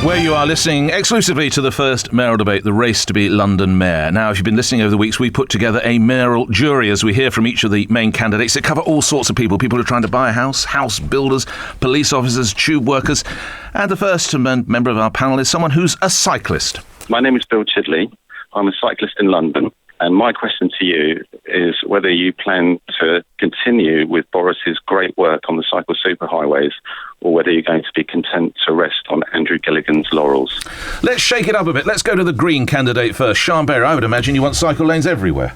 Where you are listening exclusively to the first Mayoral Debate, the race to be London Mayor. Now, if you've been listening over the weeks, we put together a mayoral jury as we hear from each of the main candidates. They cover all sorts of people who are trying to buy a house, house builders, police officers, tube workers. And the first member of our panel is someone who's a cyclist. My name is Bill Chidley. I'm a cyclist in London. And my question to you is whether you plan to continue with Boris's great work on the cycle superhighways, or whether you're going to be content to rest on Andrew Gilligan's laurels. Let's shake it up a bit. Let's go to the Green candidate first. Sian, I would imagine you want cycle lanes everywhere.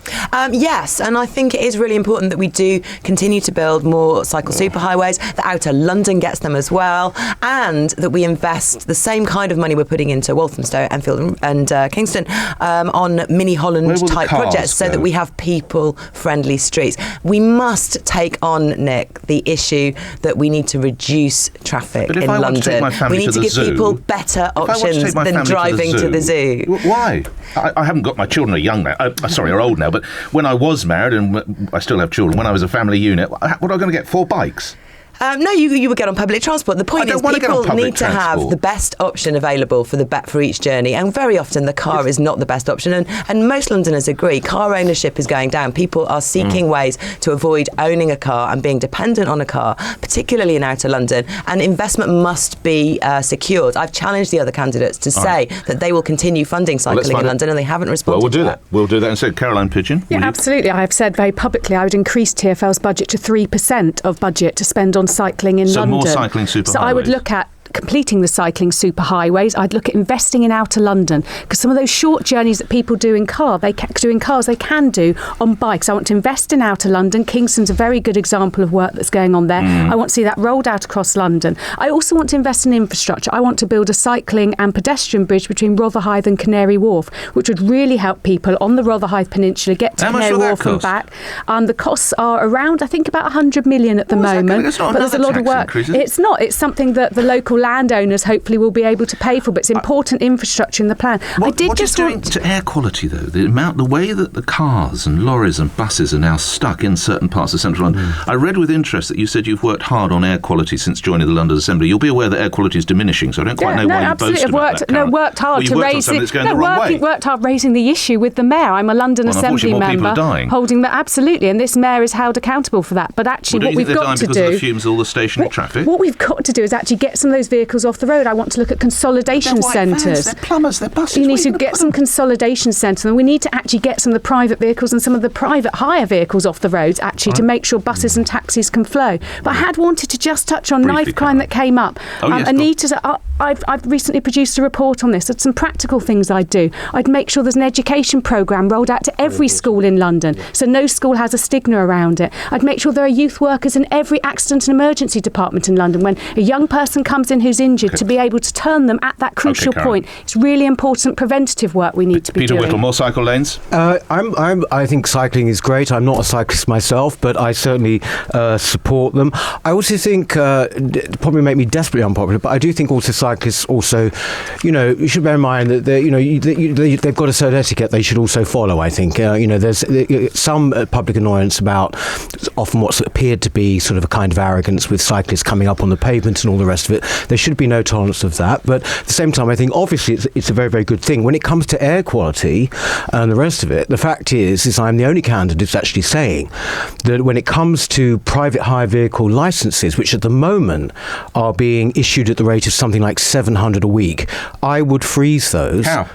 Yes, and I think it is really important that we do continue to build more cycle superhighways, that Outer London gets them as well, and that we invest the same kind of money we're putting into Walthamstow, Enfield and Kingston on mini Holland type projects so that we have people-friendly streets. We must take on, Nick, the issue that we need to reduce traffic in London. We need to give people better options than driving to the zoo. Why? I haven't got, my children are young now. Are old now. But when I was married, and I still have children, when I was a family unit, what am I going to get? 4 bikes? No, you would get on public transport. The point is people need to have the best option available for each journey, and very often the car is not the best option, and most Londoners agree car ownership is going down. People are seeking ways to avoid owning a car and being dependent on a car, particularly in Outer London, and investment must be secured. I've challenged the other candidates to say that they will continue funding cycling in London, and they haven't responded. We'll do that. We'll do that instead. Caroline Pidgeon? Yeah, absolutely. I have said very publicly I would increase TfL's budget to 3% of budget to spend on cycling in London. So more cycling superhighways. So I would look at completing the cycling superhighways. I'd look at investing in Outer London, because some of those short journeys that people do in cars, they can do on bikes. I want to invest in Outer London. Kingston's a very good example of work that's going on there. I want to see that rolled out across London. I also want to invest in infrastructure. I want to build a cycling and pedestrian bridge between Rotherhithe and Canary Wharf, which would really help people on the Rotherhithe Peninsula get to Canary Wharf and back. The costs are around, I think, about 100 million at the moment. But there's a lot of work. It's not. It's something that the local landowners hopefully will be able to pay for, but it's important infrastructure in the plan. What is doing to air quality, though? The way that the cars and lorries and buses are now stuck in certain parts of central London. I read with interest that you said you've worked hard on air quality since joining the London Assembly. You'll be aware that air quality is diminishing, so I don't quite know why you boast about that. Worked hard raising the issue with the mayor. I'm a London Assembly member. Holding that, absolutely, and this mayor is held accountable for that. But actually, what we've got to do, because of the fumes of all the stationary traffic. What we've got to do is actually get some of those vehicles off the road. I want to look at consolidation centres. They're plumbers, they're buses. You need to get some consolidation centres, and we need to actually get some of the private vehicles and some of the private hire vehicles off the roads, actually, to make sure buses and taxis can flow. But I had wanted to just touch on knife crime that came up. I've recently produced a report on this. There's some practical things I'd do. I'd make sure there's an education programme rolled out to every school in London, so no school has a stigma around it. I'd make sure there are youth workers in every accident and emergency department in London. When a young person comes in who's injured, to be able to turn them at that crucial point. It's really important preventative work we need to be doing. Peter Whittle, more cycle lanes? I think cycling is great. I'm not a cyclist myself, but I certainly support them. I also think, it probably make me desperately unpopular, but I do think also cyclists also, you should bear in mind that they've got a certain etiquette they should also follow, I think. There's some public annoyance about often what's appeared to be sort of a kind of arrogance with cyclists coming up on the pavement and all the rest of it. There should be no tolerance of that. But at the same time, I think obviously it's a very, very good thing. When it comes to air quality and the rest of it, the fact is I'm the only candidate who's actually saying that when it comes to private hire vehicle licences, which at the moment are being issued at the rate of something like 700 a week, I would freeze those. How?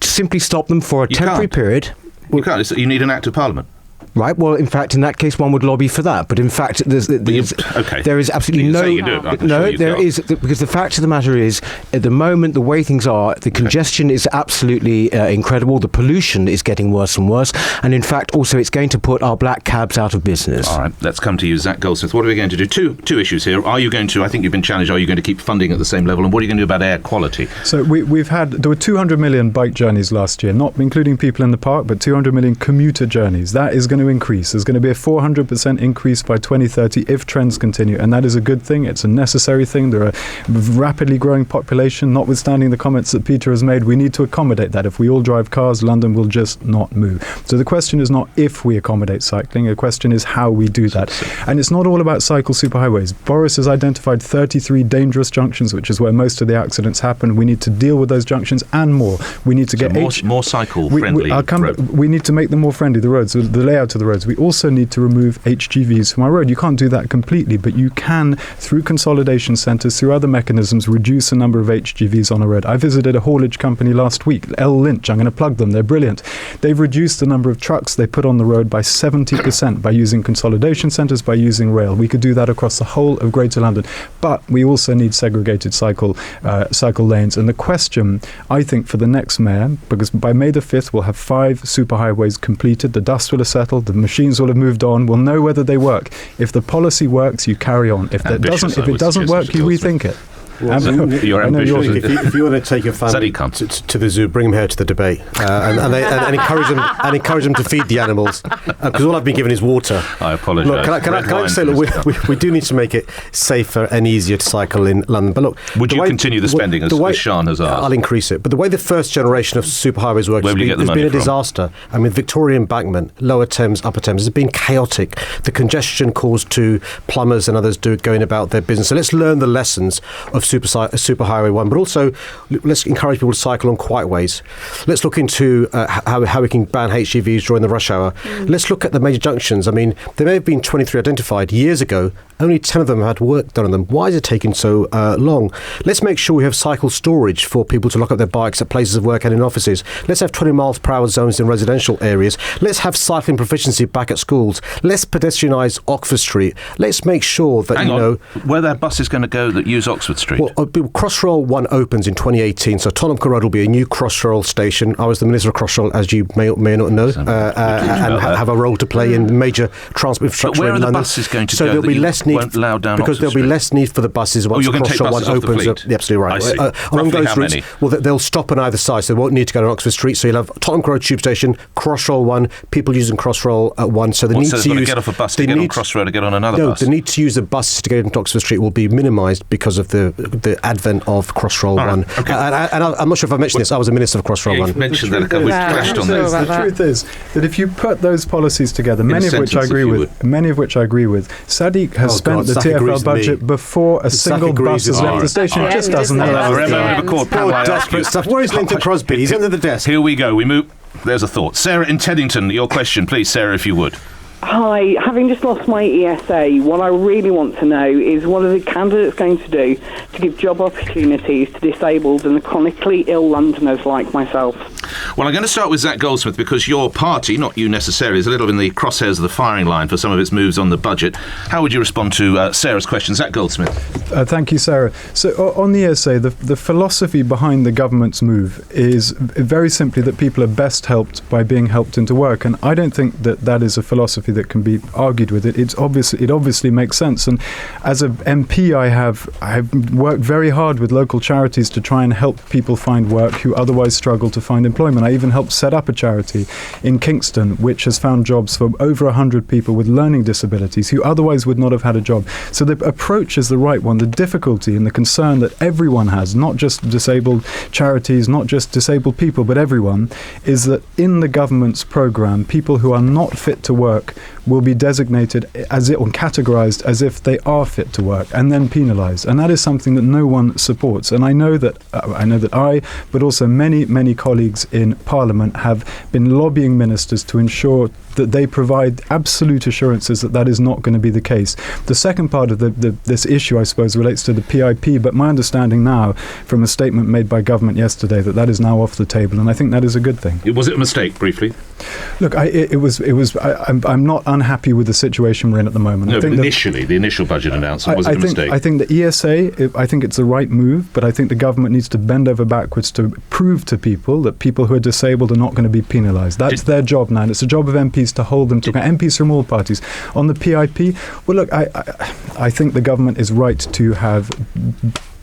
Simply stop them for a temporary period. You can't. You need an Act of Parliament. Right. Well, in fact, in that case, one would lobby for that. But in fact, there is absolutely there is, because the fact of the matter is, at the moment, the way things are, the congestion is absolutely incredible. The pollution is getting worse and worse, and in fact, also, it's going to put our black cabs out of business. All right. Let's come to you, Zac Goldsmith. What are we going to do? Two issues here. Are you going to? I think you've been challenged. Are you going to keep funding at the same level? And what are you going to do about air quality? So there were 200 million bike journeys last year, not including people in the park, but 200 million commuter journeys. That is is going to increase. There's going to be a 400% increase by 2030 if trends continue, and that is a good thing. It's a necessary thing. There are rapidly growing population, notwithstanding the comments that Peter has made. We need to accommodate that. If we all drive cars, London will just not move. So the question is not if we accommodate cycling, the question is how we do that. And it's not all about cycle superhighways. Boris has identified 33 dangerous junctions, which is where most of the accidents happen. We need to deal with those junctions and more. We need to get more cycle-friendly roads. We need to make them more friendly, the roads, the layout of the roads. We also need to remove HGVs from our road. You can't do that completely, but you can, through consolidation centres, through other mechanisms, reduce the number of HGVs on a road. I visited a haulage company last week, L. Lynch. I'm going to plug them. They're brilliant. They've reduced the number of trucks they put on the road by 70% by using consolidation centres, by using rail. We could do that across the whole of Greater London. But we also need segregated cycle lanes. And the question, I think, for the next mayor, because by May the 5th we'll have 5 superhighways completed, the dust will have settled, the machines will have moved on, we'll know whether they work. If the policy works, you carry on. If it doesn't work, you rethink it. Well, you're ambitious. If you want to take your family to the zoo, bring them here to the debate and encourage them to feed the animals, because all I've been given is water. I apologise. Look, can I just say, look, we do need to make it safer and easier to cycle in London. But look, would you continue the spending as Sian has asked? I'll increase it. But the way the first generation of superhighways works has been a disaster. I mean, Victoria Embankment, Lower Thames, Upper Thames, has been chaotic. The congestion caused to plumbers and others going about their business. So let's learn the lessons of Superhighway 1, but also let's encourage people to cycle on quiet ways. Let's look into how we can ban HGVs during the rush hour. Let's look at the major junctions. I mean, there may have been 23 identified years ago. Only 10 of them had work done on them. Why is it taking so long? Let's make sure we have cycle storage for people to lock up their bikes at places of work and in offices. Let's have 20 miles per hour zones in residential areas. Let's have cycling proficiency back at schools. Let's pedestrianise Oxford Street. Let's make sure that, where are buses going to go that use Oxford Street? Well, Crossrail 1 opens in 2018, so Tottenham Court Road will be a new Crossrail station. I was the Minister of Crossrail, as you may or may not know, and have a role to play in major transport infrastructure in London. But where are the buses going to go? So there'll be less need, because there'll be less need for the buses once Crossrail 1 opens up. Absolutely right. Along those routes, they'll stop on either side, so they won't need to go to Oxford Street. So you'll have Tottenham Court Road Tube Station, Crossrail 1, people using Crossrail 1. So the need to use get off a bus to get on Crossrail to get on another bus. The need to use the buses to get into Oxford Street will be minimised because of the advent of Crossrail 1. Okay. And I'm not sure if I mentioned this. I was a Minister of Crossrail 1. You mentioned that a couple. We've clashed on this. The truth is that if you put those policies together, many of which I agree with, Sadiq has spent the TfL budget before a single bus has left the station. It just doesn't Where is Linton Crosby? He's under the desk. Here we go. We move. There's a thought. Sarah in Teddington, your question, please, Sarah, if you would. Hi, having just lost my ESA, what I really want to know is what are the candidates going to do to give job opportunities to disabled and chronically ill Londoners like myself? Well, I'm going to start with Zac Goldsmith because your party, not you necessarily, is a little in the crosshairs of the firing line for some of its moves on the budget. How would you respond to Sarah's question? Zac Goldsmith. Thank you, Sarah. So on the ESA, the philosophy behind the government's move is very simply that people are best helped by being helped into work. And I don't think that is a philosophy that can be argued with. It obviously makes sense. And as an MP, I have worked very hard with local charities to try and help people find work who otherwise struggle to find employment. I even helped set up a charity in Kingston which has found jobs for over 100 people with learning disabilities who otherwise would not have had a job. So the approach is the right one. The difficulty and the concern that everyone has, not just disabled charities, not just disabled people, but everyone, is that in the government's programme, people who are not fit to work will be designated or categorised as if they are fit to work and then penalised. And that is something that no one supports. And I know that I, but also many colleagues in Parliament have been lobbying ministers to ensure that they provide absolute assurances that is not going to be the case. The second part of this issue, I suppose, relates to the PIP, but my understanding now from a statement made by government yesterday that is now off the table, and I think that is a good thing. Was it a mistake, briefly? Look, I'm not unhappy with the situation we're in at the moment. No, but initially, the initial budget announcement, was it a mistake? I think the ESA, I think it's the right move, but I think the government needs to bend over backwards to prove to people that people who are disabled are not going to be penalised. That's their job now, and it's the job of MPs to hold them to account. MPs from all parties. On the PIP, well, look, I think the government is right to have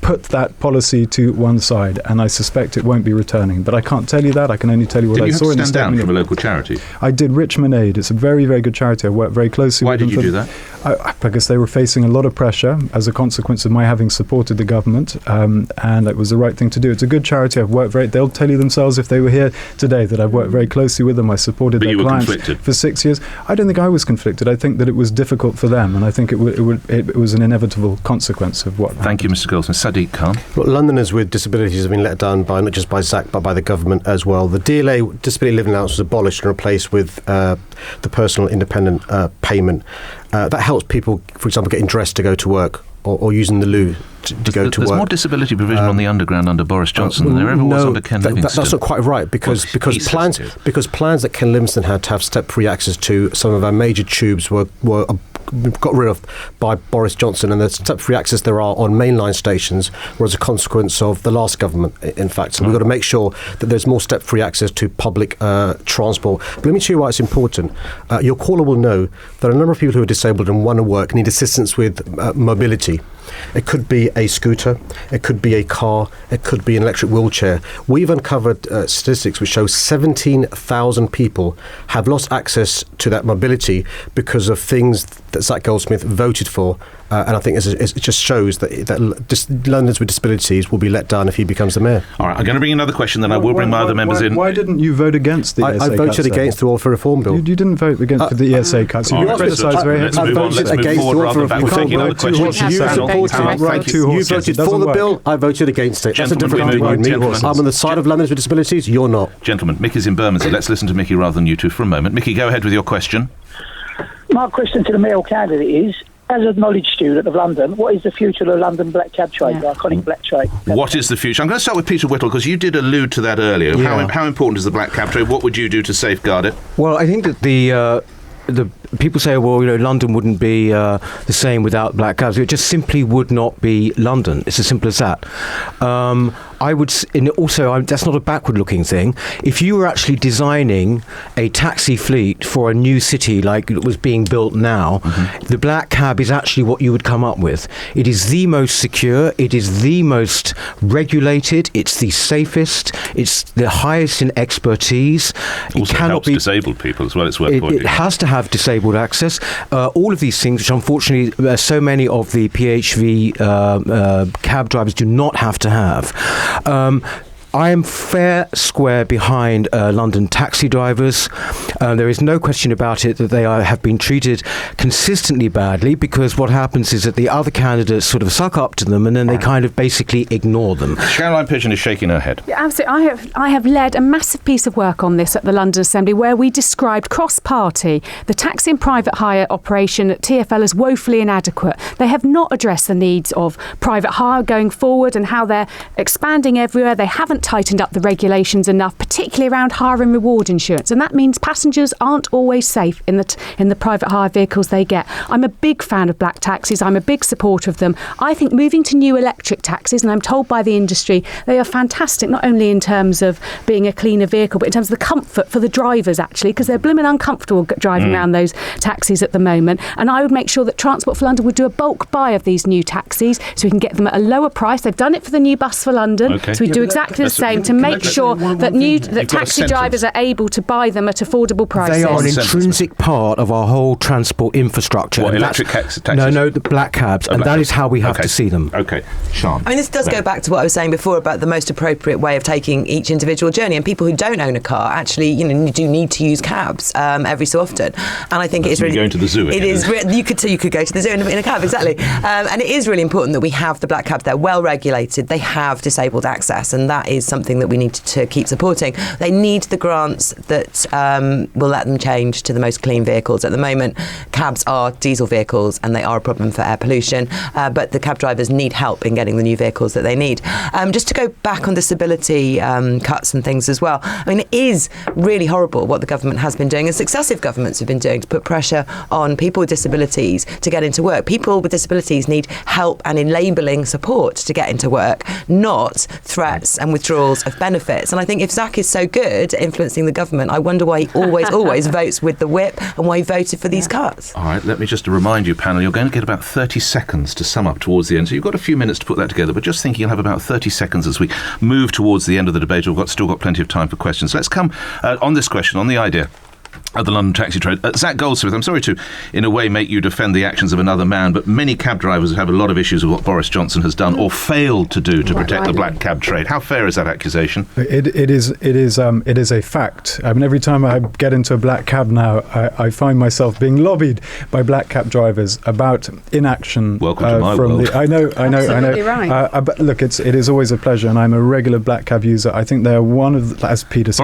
put that policy to one side, and I suspect it won't be returning. But I can't tell you that. I can only tell you what I saw in the statement. Did you have to stand down from a local charity? I did Richmond Aid. It's a very, very good charity. I work very closely with them. Why did you do that? Because they were facing a lot of pressure as a consequence of my having supported the government, and it was the right thing to do. It's a good charity. I've worked they'll tell you themselves if they were here today that I've worked very closely with them. I supported their clients for 6 years. I don't think I was conflicted. I think that it was difficult for them, and I think it was an inevitable consequence of what happened. Thank you, Mr. Goldsmith. Sadiq Khan. Well, Londoners with disabilities have been let down by not just by Zac but by the government as well. The DLA, disability living allowance, was abolished and replaced with the personal independent payment. That helps people, for example, getting dressed to go to work or using the loo to go to work. There's more disability provision on the underground under Boris Johnson than there ever was under Ken Livingstone. That's not quite right, because plans that Ken Livingstone had to have step-free access to some of our major tubes were got rid of by Boris Johnson, and the step-free access there are on mainline stations was a consequence of the last government, in fact. So we've got to make sure that there's more step-free access to public transport. But let me tell you why it's important. Your caller will know that a number of people who are disabled and want to work need assistance with mobility. It could be a scooter, it could be a car, it could be an electric wheelchair. We've uncovered statistics which show 17,000 people have lost access to that mobility because of things that Zac Goldsmith voted for. And I think it just shows that Londoners with disabilities will be let down if he becomes the mayor. All right, I'm going to bring another question, then I will bring my other members in. Why didn't you vote against the ESA cuts? I voted against the Welfare Reform Bill. You didn't vote against the ESA cuts. You criticised very heavily. Let's move on. Let's move forward rather than taking another question. You voted for the bill, I voted against it. That's a different argument. I'm on the side of Londoners with disabilities, you're not. Gentlemen, Mickey's in Bermondsey. Let's listen to Mickey rather than you two for a moment. Mickey, go ahead with your question. My question to the mayoral candidate is, as a knowledge student of London, what is the future of the London black cab trade, the iconic black trade? What is the future? I'm going to start with Peter Whittle, because you did allude to that earlier. Yeah. How important is the black cab trade? What would you do to safeguard it? Well, I think that the people say, well, London wouldn't be the same without black cabs. It just simply would not be London. It's as simple as that. I would, and also, that's not a backward-looking thing. If you were actually designing a taxi fleet for a new city like it was being built now, the black cab is actually what you would come up with. It is the most secure. It is the most regulated. It's the safest. It's the highest in expertise. Also helps disabled people as well. It's worth pointing out. It has to have disabled access. All of these things, which unfortunately so many of the PHV cab drivers do not have to have. I am fair square behind London taxi drivers. There is no question about it that they have been treated consistently badly, because what happens is that the other candidates sort of suck up to them and then they kind of basically ignore them. Caroline Pidgeon is shaking her head. Yeah, absolutely. I have led a massive piece of work on this at the London Assembly, where we described cross-party the taxi and private hire operation at TfL as woefully inadequate. They have not addressed the needs of private hire going forward and how they're expanding everywhere. They haven't tightened up the regulations enough, particularly around hire and reward insurance, and that means passengers aren't always safe in the private hire vehicles they get. I'm a big fan of black taxis. I'm a big supporter of them. I think moving to new electric taxis, and I'm told by the industry they are fantastic, not only in terms of being a cleaner vehicle, but in terms of the comfort for the drivers, actually, because they're blooming uncomfortable driving around those taxis at the moment. And I would make sure that Transport for London would do a bulk buy of these new taxis so we can get them at a lower price. They've done it for the new Bus for London, so we do exactly the same to make sure that taxi drivers are able to buy them at affordable prices. They are an intrinsic part of our whole transport infrastructure. What, electric taxis? No, the black cabs, and that is how we have to see them. Okay, Sian. I mean, this does go back to what I was saying before about the most appropriate way of taking each individual journey, and people who don't own a car actually, do need to use cabs every so often. And I think it's really going to the zoo. You could go to the zoo in a cab, exactly. And it is really important that we have the black cabs. They're well regulated. They have disabled access, and that is something that we need to keep supporting. They need the grants that will let them change to the most clean vehicles. At the moment, cabs are diesel vehicles and they are a problem for air pollution, but the cab drivers need help in getting the new vehicles that they need. Just to go back on disability cuts and things as well, I mean, it is really horrible what the government has been doing and successive governments have been doing to put pressure on people with disabilities to get into work. People with disabilities need help and enabling support to get into work, not threats and withdrawal withdrawals of benefits. And I think if Zac is so good at influencing the government, I wonder why he always votes with the whip and why he voted for these cuts. All right, let me just remind you, panel, you're going to get about 30 seconds to sum up towards the end. So you've got a few minutes to put that together, but just think you'll have about 30 seconds as we move towards the end of the debate. We've still got plenty of time for questions. Let's come on this question, on the idea of the London taxi trade. Zac Goldsmith, I'm sorry to, in a way, make you defend the actions of another man, but many cab drivers have a lot of issues with what Boris Johnson has done or failed to do to protect the black cab trade. How fair is that accusation? It is a fact. I mean, every time I get into a black cab now, I find myself being lobbied by black cab drivers about inaction. Welcome to my world. I know. Right. But look, it is always a pleasure, and I'm a regular black cab user. I think they are one of, as Peter said,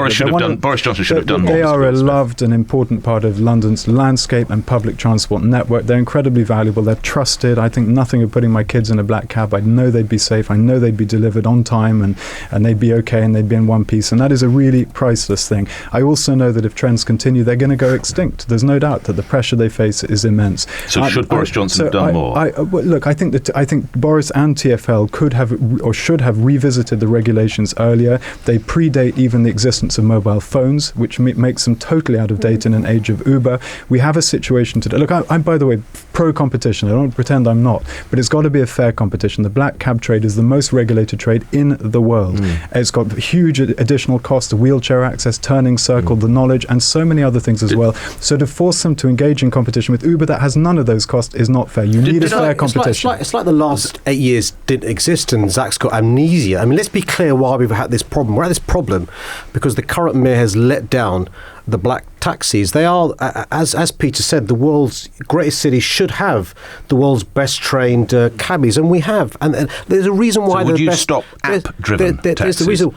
Boris Johnson should have done more. They are a loved and important part of London's landscape and public transport network. They're incredibly valuable. They're trusted. I think nothing of putting my kids in a black cab. I know they'd be safe. I know they'd be delivered on time and they'd be okay and they'd be in one piece. And that is a really priceless thing. I also know that if trends continue, they're going to go extinct. There's no doubt that the pressure they face is immense. So should Boris Johnson have done more? Look, I think Boris and TfL could have or should have revisited the regulations earlier. They predate even the existence of mobile phones, which makes them totally out of date in an age of Uber. We have a situation today. Look, I'm by the way pro-competition. I don't pretend I'm not, but it's got to be a fair competition. The black cab trade is the most regulated trade in the world. It's got huge additional costs, wheelchair access, turning circle, the knowledge, and so many other things as well. So to force them to engage in competition with Uber that has none of those costs is not fair. You need a fair competition. It's like the last 8 years didn't exist and Zac's got amnesia. I mean, let's be clear why we've had this problem. We're at this problem because the current mayor has let down the black taxis. They are, as Peter said, the world's greatest city should have the world's best trained cabbies, and we have. And there's a reason why. So would you stop app-driven taxis? There's the reason.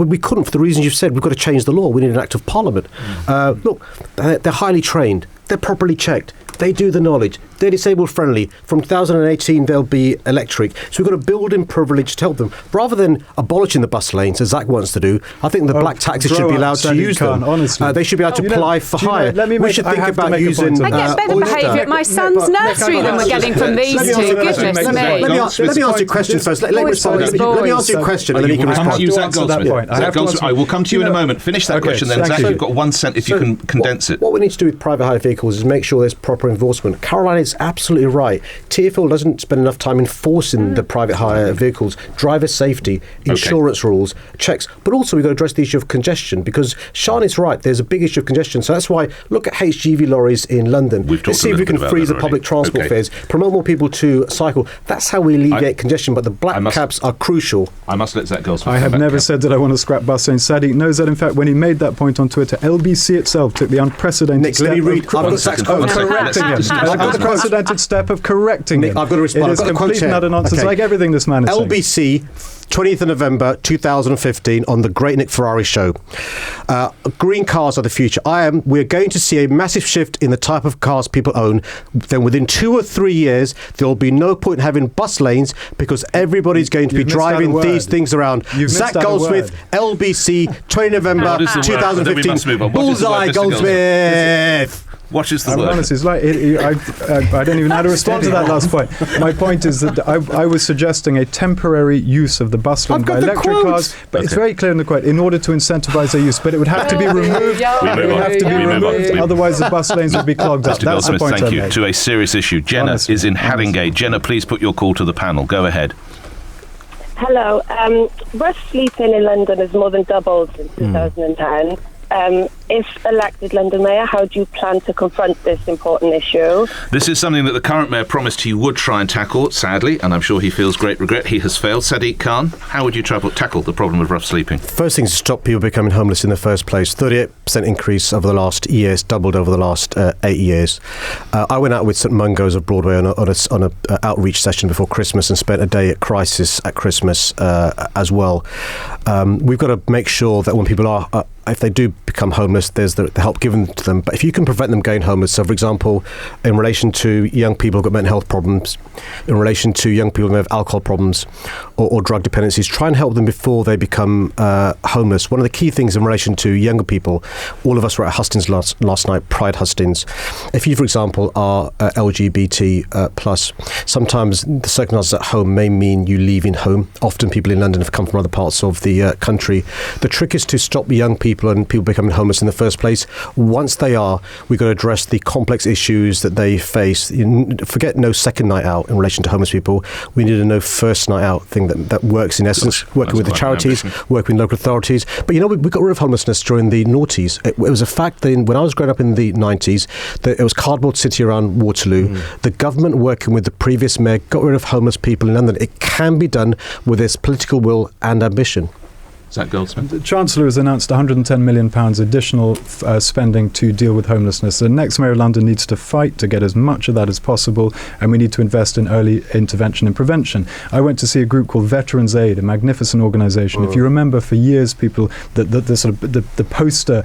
We couldn't, for the reasons you've said. We've got to change the law. We need an act of parliament. Look, they're highly trained. They're properly checked. They do the knowledge. They're disabled friendly. From 2018, they'll be electric. So we've got to build in privilege to help them. Rather than abolishing the bus lanes, as Zac wants to do, I think the black taxis should be allowed to use them. Honestly. They should be able to apply for hire. We should think about using I get better behaviour at my son's nursery than we're getting from these two. Goodness me. Let me answer your question first. Let me answer your question and then you can respond. Zac Goldsmith, I will come to you in a moment. Finish that question then, Zac. You've got 1 cent if you can condense it. What we need to do with private hire vehicles is make sure there's proper enforcement. Caroline is absolutely right. TfL doesn't spend enough time enforcing the private hire vehicles, driver safety, insurance rules, checks, but also we've got to address the issue of congestion because Sian is right, there's a big issue of congestion. So that's why look at HGV lorries in London. Let's see if we can freeze the public transport fares, promote more people to cycle. That's how we alleviate congestion, but the black cabs are crucial. I must let Zac Goldsmith. I have never said that I want to scrap bus lanes. Sadiq knows that, in fact, when he made that point on Twitter, LBC itself took the unprecedented step of correcting him. I've got to respond. It is complete and utter nonsense, like everything this man is saying. LBC, 20th of November 2015 on the Great Nick Ferrari show. Green cars are the future. We're going to see a massive shift in the type of cars people own. Then within 2 or 3 years, there will be no point in having bus lanes because everybody's going to be driving these things around. Zac Goldsmith, LBC, 20 November 2015. Bullseye, Goldsmith. What is the word? Honest, it's like I don't even know how to respond to that last point. My point is that I was suggesting a temporary use of the bus lane by electric cars, but it's very clear in the quote, in order to incentivise their use, but it would have to be removed. Otherwise the bus lanes would be clogged up. That's the point. Thank you. To a serious issue. Jenna is in Haringey. Jenna, please put your call to the panel. Go ahead. Hello. Rough sleeping in London has more than doubled since 2010. If elected London Mayor, how do you plan to confront this important issue? This is something that the current Mayor promised he would try and tackle, sadly, and I'm sure he feels great regret he has failed. Sadiq Khan, how would you tackle the problem of rough sleeping? First thing is to stop people becoming homeless in the first place. 38% increase over the last years, doubled over the last 8 years. I went out with St Mungo's of Broadway on an outreach session before Christmas and spent a day at Crisis at Christmas as well. We've got to make sure that when people are if they do become homeless, there's the help given to them. But if you can prevent them going homeless, so for example, in relation to young people who've got mental health problems, in relation to young people who have alcohol problems or drug dependencies, try and help them before they become homeless. One of the key things in relation to younger people, all of us were at Hustings last night, Pride Hustings. If you, for example, are LGBT plus, sometimes the circumstances at home may mean you leaving home. Often people in London have come from other parts of the the country. The trick is to stop young people and people becoming homeless in the first place. Once they are, we've got to address the complex issues that they face. Forget no second night out in relation to homeless people. We need a no first night out thing that works in essence, working with the charities, working with local authorities. But we got rid of homelessness during the noughties. It was a fact that when I was growing up in the 90s, that it was cardboard city around Waterloo. The government, working with the previous mayor, got rid of homeless people in London. It can be done with this political will and ambition. Zac Goldsmith. The Chancellor has announced £110 million additional spending to deal with homelessness. The next Mayor of London needs to fight to get as much of that as possible, and we need to invest in early intervention and prevention. I went to see a group called Veterans Aid, a magnificent organisation. If you remember, for years, people, the poster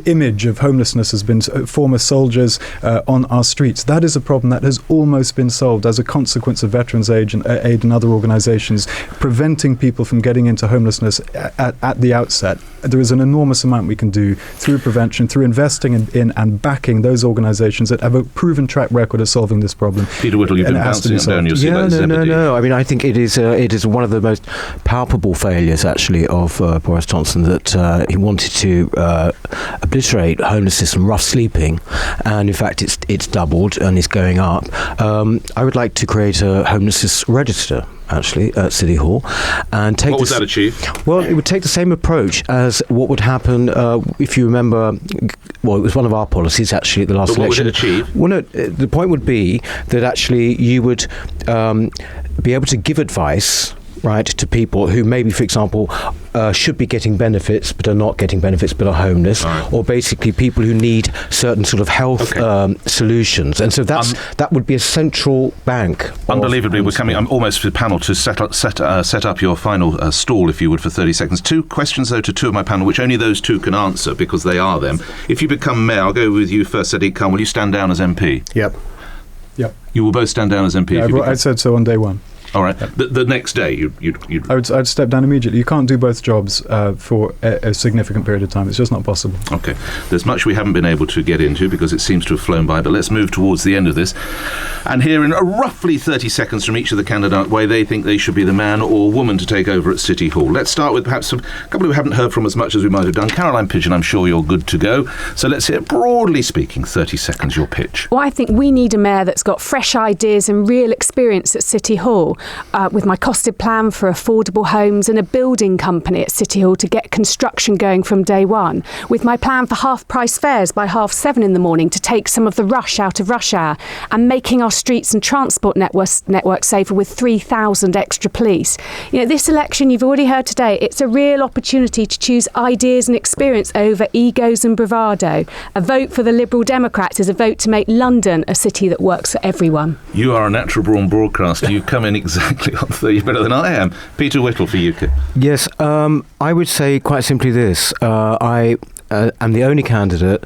image of homelessness has been former soldiers on our streets. That is a problem that has almost been solved as a consequence of Veterans Aid and other organisations preventing people from getting into homelessness at the outset. There is an enormous amount we can do through prevention, through investing in and backing those organisations that have a proven track record of solving this problem. Peter Whittle, you've been bouncing up down your seat. No. I mean, I think it is one of the most palpable failures, actually, of Boris Johnson, that he wanted to obliterate homelessness and rough sleeping, and in fact, it's doubled and is going up. I would like to create a homelessness register, actually, at City Hall, and take. What would that achieve? Well, it would take the same approach as what would happen if you remember. Well, it was one of our policies actually at the last election. What would it achieve? Well, no, the point would be that actually you would be able to give advice, right, to people who maybe, for example, should be getting benefits but are not getting benefits but are homeless, or basically people who need certain sort of health solutions. And so that would be a central bank. Unbelievably, I'm almost to the panel to set up your final stall, if you would, for 30 seconds. Two questions, though, to two of my panel, which only those two can answer because they are them. If you become mayor, I'll go with you first, Sadiq Khan. Will you stand down as MP? Yep. You will both stand down as MP? I said so on day one. All right. The next day, I'd step down immediately. You can't do both jobs for a significant period of time. It's just not possible. Okay. There's much we haven't been able to get into because it seems to have flown by, but let's move towards the end of this. And here in roughly 30 seconds from each of the candidates why they think they should be the man or woman to take over at City Hall. Let's start with perhaps a couple who haven't heard from as much as we might have done. Caroline Pidgeon, I'm sure you're good to go. So let's hear, broadly speaking, 30 seconds, your pitch. Well, I think we need a mayor that's got fresh ideas and real experience at City Hall. With my costed plan for affordable homes and a building company at City Hall to get construction going from day one. With my plan for half-price fares by 7:30 in the morning to take some of the rush out of rush hour, and making our streets and transport network safer with 3,000 extra police. This election, you've already heard today, it's a real opportunity to choose ideas and experience over egos and bravado. A vote for the Liberal Democrats is a vote to make London a city that works for everyone. You are a natural-born broadcaster. You come in exactly on 30 better than I am. Peter Whittle for UKIP. Yes, I would say quite simply this. I am the only candidate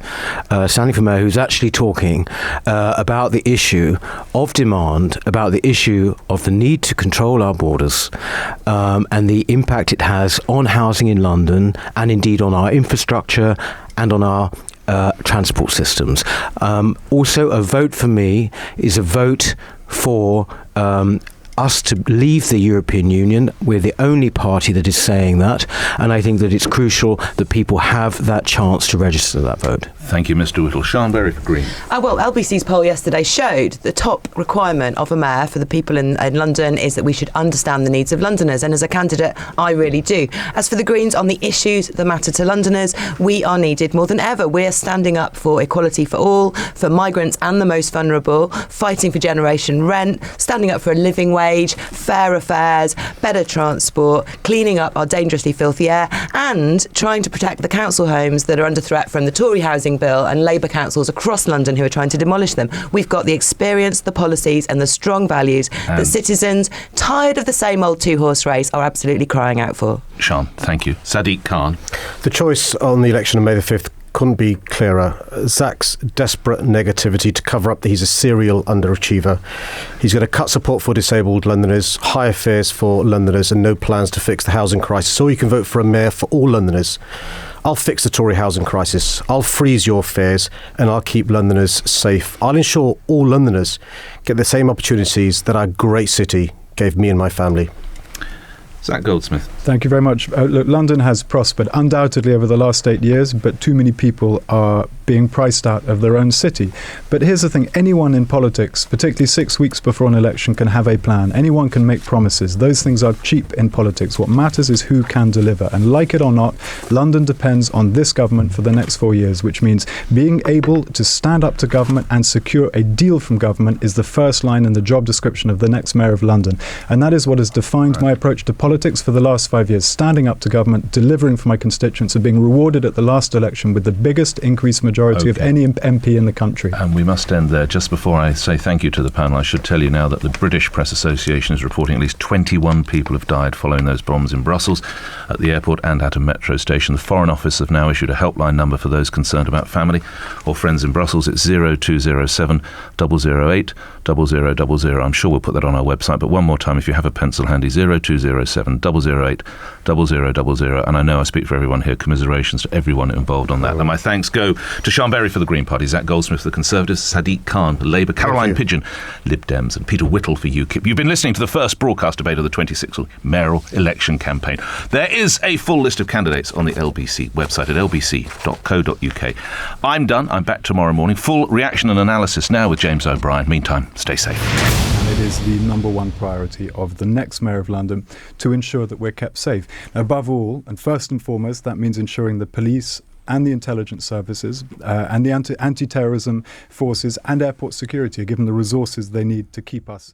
standing for mayor who's actually talking about the issue of demand, about the issue of the need to control our borders and the impact it has on housing in London and indeed on our infrastructure and on our transport systems. Also, a vote for me is a vote for us to leave the European Union. We're the only party that is saying that, and I think that it's crucial that people have that chance to register that vote. Thank you, Mr. Whittle. Sian Berry for Green. Well, LBC's poll yesterday showed the top requirement of a mayor for the people in London is that we should understand the needs of Londoners, and as a candidate, I really do. As for the Greens, on the issues that matter to Londoners, we are needed more than ever. We're standing up for equality for all, for migrants and the most vulnerable, fighting for generation rent, standing up for a living wage, fairer fares, better transport, cleaning up our dangerously filthy air, and trying to protect the council homes that are under threat from the Tory housing bill and Labour councils across London who are trying to demolish them. We've got the experience, the policies and the strong values that citizens, tired of the same old two-horse race, are absolutely crying out for. Sian, thank you. Sadiq Khan. The choice on the election of May the 5th couldn't be clearer. Zac's desperate negativity to cover up that he's a serial underachiever. He's going to cut support for disabled Londoners, higher fares for Londoners, and no plans to fix the housing crisis. Or you can vote for a mayor for all Londoners. I'll fix the Tory housing crisis. I'll freeze your fares, and I'll keep Londoners safe. I'll ensure all Londoners get the same opportunities that our great city gave me and my family. Zac Goldsmith. Thank you very much. Look, London has prospered undoubtedly over the last 8 years, but too many people are being priced out of their own city. But here's the thing, anyone in politics, particularly 6 weeks before an election, can have a plan. Anyone can make promises. Those things are cheap in politics. What matters is who can deliver. And like it or not, London depends on this government for the next 4 years, which means being able to stand up to government and secure a deal from government is the first line in the job description of the next Mayor of London. And that is what has defined my approach to politics for the last 5 years, standing up to government, delivering for my constituents, and being rewarded at the last election with the biggest increased majority of any MP in the country. And we must end there. Just before I say thank you to the panel, I should tell you now that the British Press Association is reporting at least 21 people have died following those bombs in Brussels, at the airport and at a metro station. The Foreign Office have now issued a helpline number for those concerned about family or friends in Brussels. It's 0207 008 0000. I'm sure we'll put that on our website, but one more time, if you have a pencil handy, 0207 008 0000. And I know I speak for everyone here. Commiserations to everyone involved on that. And my thanks go to Sean Berry for the Green Party, Zac Goldsmith for the Conservatives, Sadiq Khan for Labour, Caroline Pidgeon, Lib Dems, and Peter Whittle for UKIP. You've been listening to the first broadcast debate of the 26th mayoral election campaign. There is a full list of candidates on the LBC website at lbc.co.uk. I'm done. I'm back tomorrow morning. Full reaction and analysis now with James O'Brien. Meantime, stay safe. And it is the number one priority of the next Mayor of London to ensure that we're kept safe. Now, above all, and first and foremost, that means ensuring the police and the intelligence services and the anti-terrorism forces and airport security are given the resources they need to keep us safe.